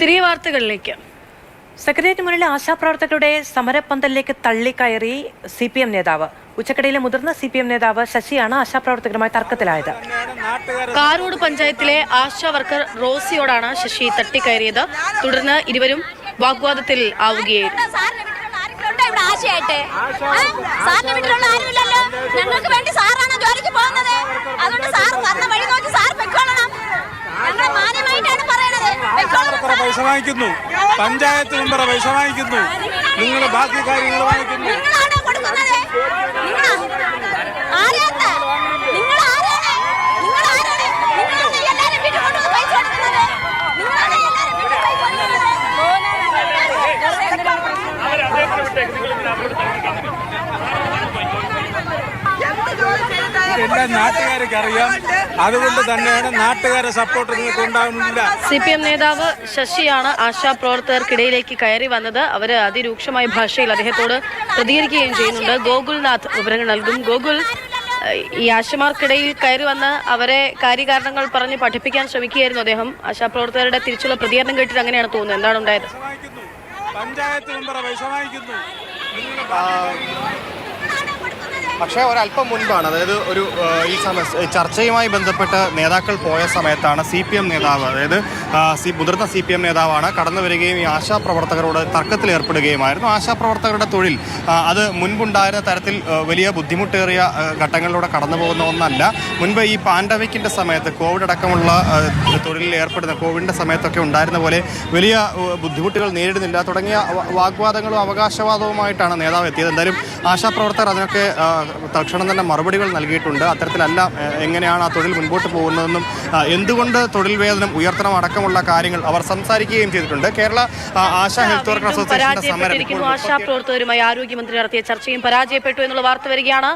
തിരികെ വാർത്തകളിലേക്ക്. സെക്രട്ടേറിയറ്റ് മുന്നിലെ ആശാപ്രവർത്തകരുടെ സമരപ്പന്തലിലേക്ക് തള്ളിക്കയറി CPM നേതാവ്. ഉച്ചക്കടയിലെ മുതിർന്ന CPM നേതാവ് ശശിയാണ് ആശാപ്രവർത്തകരുമായി തർക്കത്തിലായത്. കാരോട് പഞ്ചായത്തിലെ ആശാ വർക്കർ റോസിയോടാണ് ശശി തട്ടിക്കയറിയത്. തുടർന്ന് ഇരുവരും വാഗ്വാദത്തിൽ ആവുകയായിരുന്നു. പൈസ വാങ്ങിക്കുന്നു, പഞ്ചായത്ത് മെമ്പറെ പൈസ വാങ്ങിക്കുന്നു, നിങ്ങൾ ബാക്കി കാര്യങ്ങൾ വാങ്ങിക്കുന്നു. എല്ലാം നാട്ടുകാർക്ക് അറിയാം. അതുകൊണ്ട് തന്നെയാണ് നാട്ടുകാരെ സപ്പോർട്ട് നിങ്ങൾക്ക് ഉണ്ടാകുന്നില്ല. CPM നേതാവ് ശശിയാണ് ആശാപ്രവർത്തകർക്കിടയിലേക്ക് കയറി വന്നത്. അവര് അതിരൂക്ഷമായ ഭാഷയിൽ അദ്ദേഹത്തോട് പ്രതികരിക്കുകയും ചെയ്യുന്നുണ്ട്. ഗോകുൽനാഥ് വിവരങ്ങൾ നൽകും. ഗോകുൽ, ഈ ആശമാർക്കിടയിൽ കയറി വന്ന് അവരെ കാര്യകാരണങ്ങൾ പറഞ്ഞ് പഠിപ്പിക്കാൻ ശ്രമിക്കുകയായിരുന്നു അദ്ദേഹം. ആശാപ്രവർത്തകരുടെ തിരിച്ചുള്ള പ്രതികരണം കേട്ടിട്ട് അങ്ങനെയാണ് തോന്നുന്നത്. എന്താണ് ഉണ്ടായത്? പഞ്ചായത്ത് മെമ്പറെ പൈസ വാങ്ങിക്കുന്നു. പക്ഷേ ഒരല്പം മുൻപാണ്, അതായത് ഈ ചർച്ചയുമായി ബന്ധപ്പെട്ട് നേതാക്കൾ പോയ സമയത്താണ് CPM നേതാവ്, അതായത് മുതിർന്ന CPM നേതാവാണ് കടന്നു വരികയും ഈ ആശാപ്രവർത്തകരോട് തർക്കത്തിൽ ഏർപ്പെടുകയുമായിരുന്നു. ആശാപ്രവർത്തകരുടെ തൊഴിൽ അത് മുൻപുണ്ടായിരുന്ന തരത്തിൽ വലിയ ബുദ്ധിമുട്ടേറിയ ഘട്ടങ്ങളിലൂടെ കടന്നു പോകുന്ന ഒന്നല്ല. മുൻപ് ഈ പാൻഡമിക്കിൻ്റെ സമയത്ത് കോവിഡ് അടക്കമുള്ള തൊഴിലിൽ ഏർപ്പെടുന്ന കോവിഡിൻ്റെ സമയത്തൊക്കെ ഉണ്ടായിരുന്ന പോലെ വലിയ ബുദ്ധിമുട്ടുകൾ നേരിടുന്നില്ല തുടങ്ങിയ വാഗ്വാദങ്ങളും അവകാശവാദവുമായിട്ടാണ് നേതാവ് എത്തിയത്. എന്തായാലും ആശാപ്രവർത്തകർ അതിനൊക്കെ തൽക്ഷണം തന്നെ മറുപടികൾ നൽകിയിട്ടുണ്ട്. അത്തരത്തിലല്ല എങ്ങനെയാണ് ആ തൊഴിൽ മുൻപോട്ട് പോകുന്നതെന്നും എന്തുകൊണ്ട് തൊഴിൽ വേതനം ഉയർത്തണം അടക്കമുള്ള കാര്യങ്ങൾ അവർ സംസാരിക്കുകയും ചെയ്തിട്ടുണ്ട്. കേരള ആശാ ഹെൽത്ത് വർക്കർ അസോസിയേഷന്റെ സമരം ആശാപ്രവർത്തകരുമായി ആരോഗ്യമന്ത്രി നടത്തിയ ചർച്ചയും പരാജയപ്പെട്ടു എന്നുള്ള വാർത്ത വരികയാണ്.